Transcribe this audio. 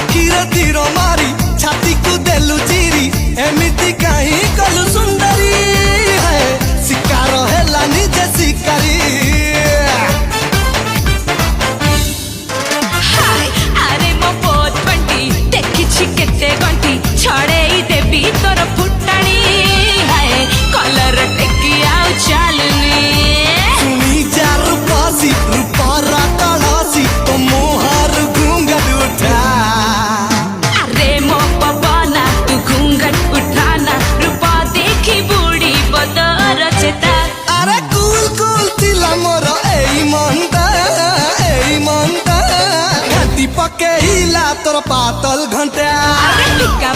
आखिर तीर मारी छाती को देलु चिरी एमिति कहीं कलु सुंदरी है शिकार हेला निजे शिकारी अरे मो बहुत बंटी देखी केते गंटी छड़े देवी तोर फुटाणी है कलर टेकी आउ चालनी सुनी जा रूपासी रूपारा तलासी तो मोहर घूंघट उठा अरे मो पवना तू घूंघट उठाना रूपा देखी बूढ़ी बदर चेता अरे कूल कूल तिला मोर एई मनता घंटी पके हिला तोर पातल घंटा अरे टिका